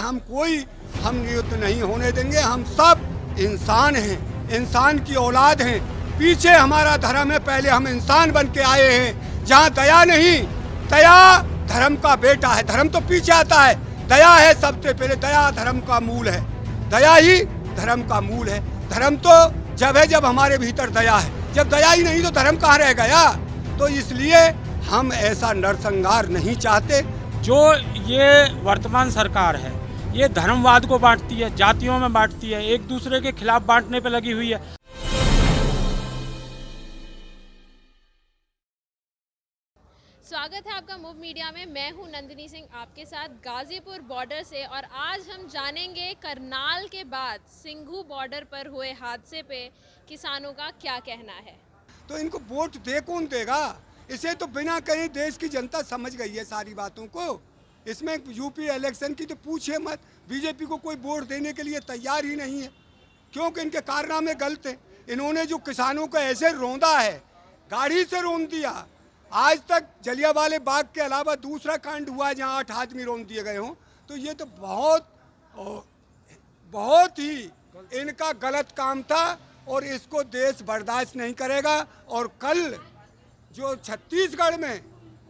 हम कोई हम युद्ध नहीं होने देंगे। हम सब इंसान हैं, इंसान की औलाद हैं। पीछे हमारा धर्म है, पहले हम इंसान बन के आए हैं। जहाँ दया नहीं, दया धर्म का बेटा है। धर्म तो पीछे आता है, दया है सबसे पहले। दया धर्म का मूल है, दया ही धर्म का मूल है। धर्म तो जब है जब हमारे भीतर दया है। जब दया ही नहीं तो धर्म कहाँ रह गया। तो इसलिए हम ऐसा नरसंहार नहीं चाहते। जो ये वर्तमान सरकार है ये धर्मवाद को बांटती है, जातियों में बांटती है, एक दूसरे के खिलाफ बांटने पे लगी हुई है। स्वागत है आपका मुव मीडिया में। मैं हूं नंदिनी सिंह आपके साथ गाजीपुर बॉर्डर से, और आज हम जानेंगे करनाल के बाद सिंघू बॉर्डर पर हुए हादसे पे किसानों का क्या कहना है। तो इनको वोट दे कौन देगा? इसे तो बिना कहीं देश की जनता समझ गई है सारी बातों को। इसमें यूपी इलेक्शन की तो पूछे मत। बीजेपी को कोई वोट देने के लिए तैयार ही नहीं है, क्योंकि इनके कारनामे गलत हैं। इन्होंने जो किसानों को ऐसे रौंदा है, गाड़ी से रौंद दिया। आज तक जलियांवाले बाग के अलावा दूसरा कांड हुआ है जहाँ 8 आदमी रौंद दिए गए हों। तो ये तो बहुत ही इनका गलत काम था, और इसको देश बर्दाश्त नहीं करेगा। और कल जो छत्तीसगढ़ में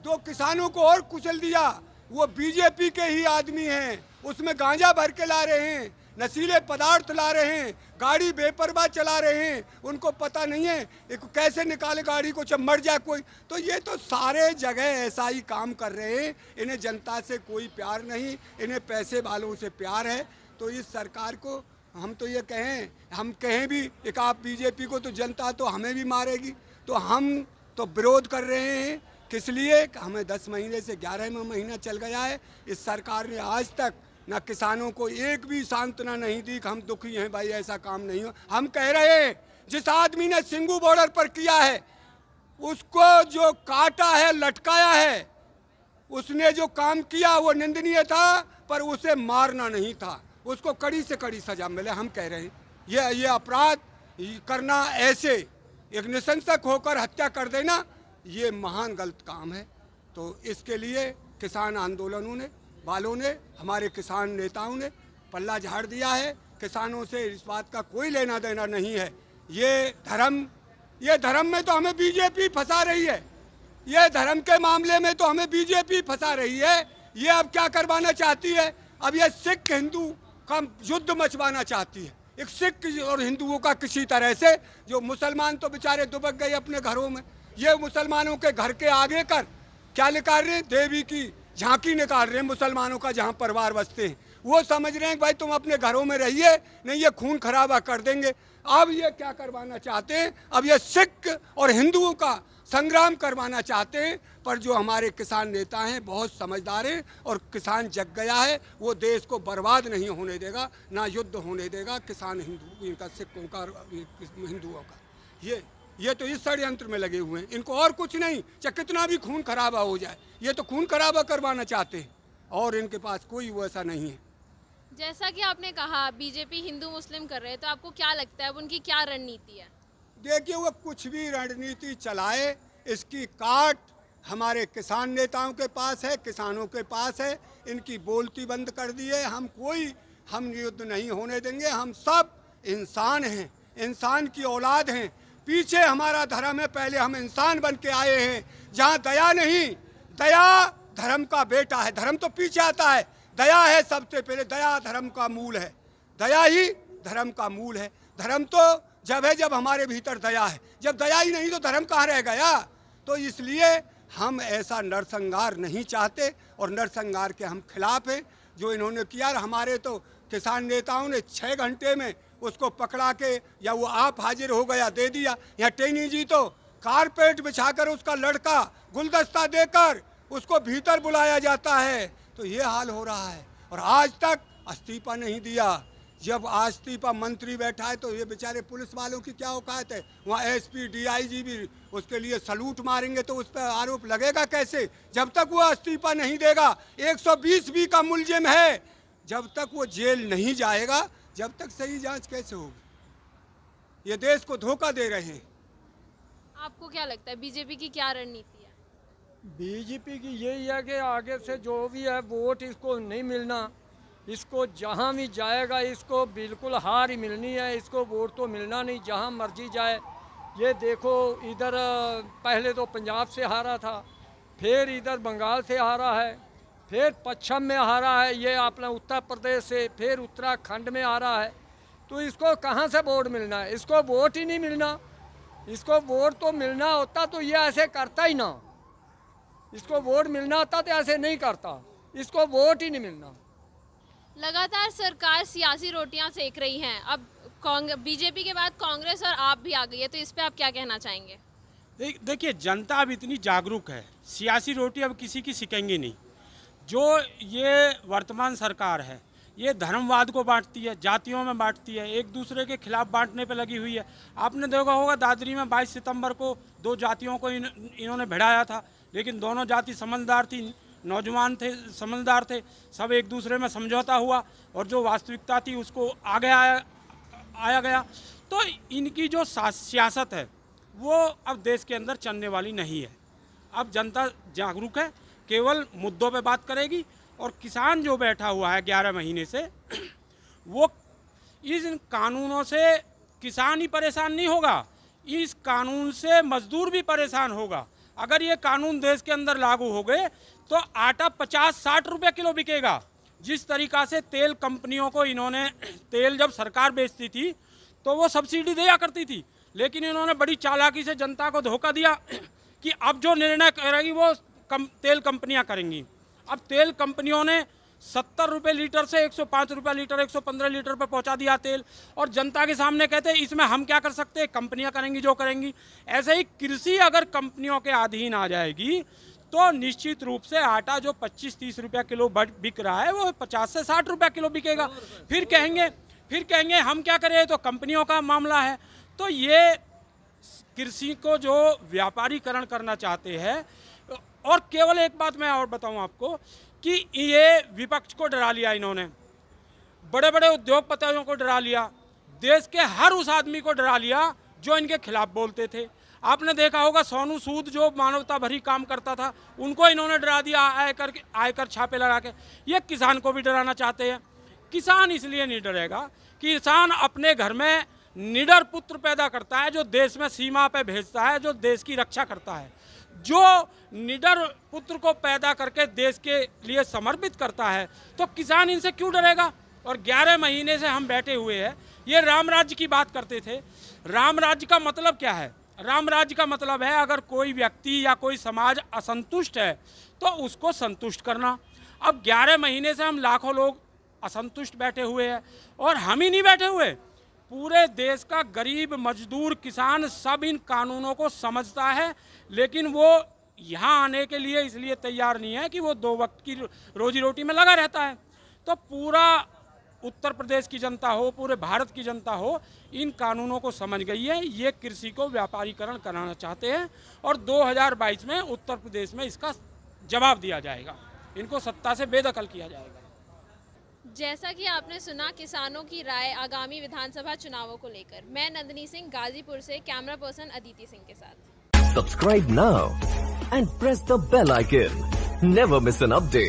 2 किसानों को और कुचल दिया, वो बीजेपी के ही आदमी हैं। उसमें गांजा भर के ला रहे हैं, नशीले पदार्थ ला रहे हैं, गाड़ी बेपरवाह चला रहे हैं। उनको पता नहीं है एक कैसे निकाले गाड़ी को, जब मर जाए कोई। तो ये तो सारे जगह ऐसा ही काम कर रहे हैं। इन्हें जनता से कोई प्यार नहीं, इन्हें पैसे वालों से प्यार है। तो इस सरकार को हम तो ये हम कहें भी एक आप बीजेपी को, तो जनता तो हमें भी मारेगी। तो हम तो विरोध कर रहे हैं। किस लिए? हमें 10 महीने से 11वां महीना चल गया है। इस सरकार ने आज तक ना किसानों को एक भी सांत्वना नहीं दी कि हम दुखी हैं भाई, ऐसा काम नहीं हो। हम कह रहे हैं जिस आदमी ने सिंघू बॉर्डर पर किया है, उसको जो काटा है, लटकाया है, उसने जो काम किया वो निंदनीय था, पर उसे मारना नहीं था। उसको कड़ी से कड़ी सजा मिले। हम कह रहे हैं ये अपराध करना, ऐसे एक निशंसक होकर हत्या कर देना, ये महान गलत काम है। तो इसके लिए किसान आंदोलनों वालों ने, हमारे किसान नेताओं ने पल्ला झाड़ दिया है। किसानों से इस बात का कोई लेना देना नहीं है। ये धर्म में तो हमें बीजेपी फंसा रही है। ये धर्म के मामले में तो हमें बीजेपी फंसा रही है। ये अब क्या करवाना चाहती है? अब ये सिख हिंदू का युद्ध मचवाना चाहती है। एक सिख और हिंदुओं का किसी तरह से, जो मुसलमान तो बेचारे दुबक गए अपने घरों में। ये मुसलमानों के घर के आगे कर क्या निकाल रहे हैं? देवी की झांकी निकाल रहे हैं मुसलमानों का, जहां परिवार बसते हैं। वो समझ रहे हैं भाई तुम अपने घरों में रहिए, नहीं ये खून खराबा कर देंगे। अब ये क्या करवाना चाहते हैं? अब ये सिख और हिंदुओं का संग्राम करवाना चाहते हैं। पर जो हमारे किसान नेता हैं बहुत समझदार हैं, और किसान जग गया है। वो देश को बर्बाद नहीं होने देगा, ना युद्ध होने देगा किसान हिंदू इनका, सिखों का, हिंदुओं का। ये तो इस षड्यंत्र में लगे हुए हैं। इनको और कुछ नहीं, चाहे कितना भी खून खराबा हो जाए, ये तो खून खराबा करवाना चाहते हैं, और इनके पास कोई वो ऐसा नहीं है। जैसा कि आपने कहा बीजेपी हिंदू मुस्लिम कर रहे हैं, तो आपको क्या लगता है अब उनकी क्या रणनीति है? देखिए, वो कुछ भी रणनीति चलाए, इसकी काट हमारे किसान नेताओं के पास है, किसानों के पास है। इनकी बोलती बंद कर दी है। हम युद्ध नहीं होने देंगे। हम सब इंसान हैं, इंसान की औलाद हैं। पीछे हमारा धर्म है, पहले हम इंसान बन के आए हैं। जहाँ दया नहीं, दया धर्म का बेटा है। धर्म तो पीछे आता है, दया है सबसे पहले। दया धर्म का मूल है, दया ही धर्म का मूल है। धर्म तो जब है जब हमारे भीतर दया है। जब दया ही नहीं तो धर्म कहाँ रह गया। तो इसलिए हम ऐसा नरसंहार नहीं चाहते, और नरसंहार के हम खिलाफ हैं। जो इन्होंने किया, हमारे तो किसान नेताओं ने 6 घंटे में उसको पकड़ा के, या वो आप हाजिर हो गया, दे दिया। या टेनी जी तो कारपेट बिछाकर उसका लड़का गुलदस्ता देकर उसको भीतर बुलाया जाता है। तो ये हाल हो रहा है, और आज तक इस्तीफा नहीं दिया। जब इस्तीफा मंत्री बैठा है, तो ये बेचारे पुलिस वालों की क्या औकात है? वहाँ एसपी डीआईजी भी उसके लिए सलूट मारेंगे, तो उस पर आरोप लगेगा कैसे? जब तक वो इस्तीफा नहीं देगा, 120 का मुलजिम है, जब तक वो जेल नहीं जाएगा, जब तक सही जांच कैसे होगी? ये देश को धोखा दे रहे हैं। आपको क्या लगता है बीजेपी की क्या रणनीति है? बीजेपी की यही है कि आगे से जो भी है वोट इसको नहीं मिलना, इसको जहाँ भी जाएगा इसको बिल्कुल हार ही मिलनी है, इसको वोट तो मिलना नहीं जहाँ मर्जी जाए। ये देखो इधर पहले तो पंजाब से हारा था, फिर इधर बंगाल से हारा है, फिर पश्चिम में हारा है, ये अपना उत्तर प्रदेश से, फिर उत्तराखंड में हारा है। तो इसको कहाँ से वोट मिलना है? इसको वोट ही नहीं मिलना। इसको वोट तो मिलना होता तो ये ऐसे करता ही ना। इसको वोट मिलना होता तो ऐसे नहीं करता। इसको वोट ही नहीं मिलना। लगातार सरकार सियासी रोटियां सेक रही हैं। अब बीजेपी के बाद कांग्रेस और आप भी आ गई है, तो इस पे आप क्या कहना चाहेंगे? देखिए, जनता अब इतनी जागरूक है, सियासी रोटी अब किसी की सिकेंगी नहीं। जो ये वर्तमान सरकार है ये धर्मवाद को बांटती है, जातियों में बांटती है, एक दूसरे के खिलाफ बांटने पे लगी हुई है। आपने देखा होगा दादरी में 22 सितंबर को 2 जातियों को इन्होंने भिड़ाया था, लेकिन दोनों जाति समझदार थी, नौजवान थे, समझदार थे, सब एक दूसरे में समझौता हुआ और जो वास्तविकता थी उसको आगे आया गया। तो इनकी जो सियासत है वो अब देश के अंदर चलने वाली नहीं है। अब जनता जागरूक है, केवल मुद्दों पे बात करेगी। और किसान जो बैठा हुआ है 11 महीने से, वो इस कानूनों से किसान ही परेशान नहीं होगा, इस कानून से मजदूर भी परेशान होगा। अगर ये कानून देश के अंदर लागू हो गए तो आटा 50-60 रुपये किलो बिकेगा। जिस तरीक़ा से तेल कंपनियों को इन्होंने, तेल जब सरकार बेचती थी तो वो सब्सिडी दिया करती थी, लेकिन इन्होंने बड़ी चालाकी से जनता को धोखा दिया कि अब जो निर्णय करेगी वो तेल कंपनियां करेंगी। अब तेल कंपनियों ने 70 रुपये लीटर से 105 रुपये लीटर, 115 लीटर पर पहुंचा दिया तेल, और जनता के सामने कहते हैं इसमें हम क्या कर सकते हैं, कंपनियां करेंगी जो करेंगी। ऐसे ही कृषि अगर कंपनियों के अधीन आ जाएगी तो निश्चित रूप से आटा जो 25-30 रुपये किलो बिक रहा है वो 50 से 60 रुपये किलो बिकेगा। फिर कहेंगे हम क्या करें, तो कंपनियों का मामला है। तो ये कृषि को जो व्यापारीकरण करना चाहते हैं। और केवल एक बात मैं और बताऊं आपको कि ये विपक्ष को डरा लिया इन्होंने, बड़े बड़े उद्योगपतियों को डरा लिया, देश के हर उस आदमी को डरा लिया जो इनके खिलाफ बोलते थे। आपने देखा होगा सोनू सूद जो मानवता भरी काम करता था, उनको इन्होंने डरा दिया आयकर छापे लगा के। ये किसान को भी डराना चाहते हैं। किसान इसलिए नहीं डरेगा, किसान अपने घर में निडर पुत्र पैदा करता है जो देश में सीमा पे भेजता है, जो देश की रक्षा करता है। जो निडर पुत्र को पैदा करके देश के लिए समर्पित करता है, तो किसान इनसे क्यों डरेगा? और 11 महीने से हम बैठे हुए हैं। ये राम राज्य की बात करते थे। राम राज्य का मतलब क्या है? राम राज्य का मतलब है अगर कोई व्यक्ति या कोई समाज असंतुष्ट है तो उसको संतुष्ट करना। अब 11 महीने से हम लाखों लोग असंतुष्ट बैठे हुए हैं, और हम ही नहीं बैठे हुए, पूरे देश का गरीब, मजदूर, किसान सब इन कानूनों को समझता है, लेकिन वो यहाँ आने के लिए इसलिए तैयार नहीं है कि वो 2 वक्त की रोजी रोटी में लगा रहता है। तो पूरा उत्तर प्रदेश की जनता हो, पूरे भारत की जनता हो, इन कानूनों को समझ गई है। ये कृषि को व्यापारीकरण कराना चाहते हैं और 2022 में उत्तर प्रदेश में इसका जवाब दिया जाएगा, इनको सत्ता से बेदखल किया जाएगा। जैसा कि आपने सुना किसानों की राय आगामी विधानसभा चुनावों को लेकर। मैं नंदिनी सिंह, गाजीपुर से, कैमरा पर्सन अदिति सिंह के साथ। Subscribe now and press the bell icon. Never miss an update.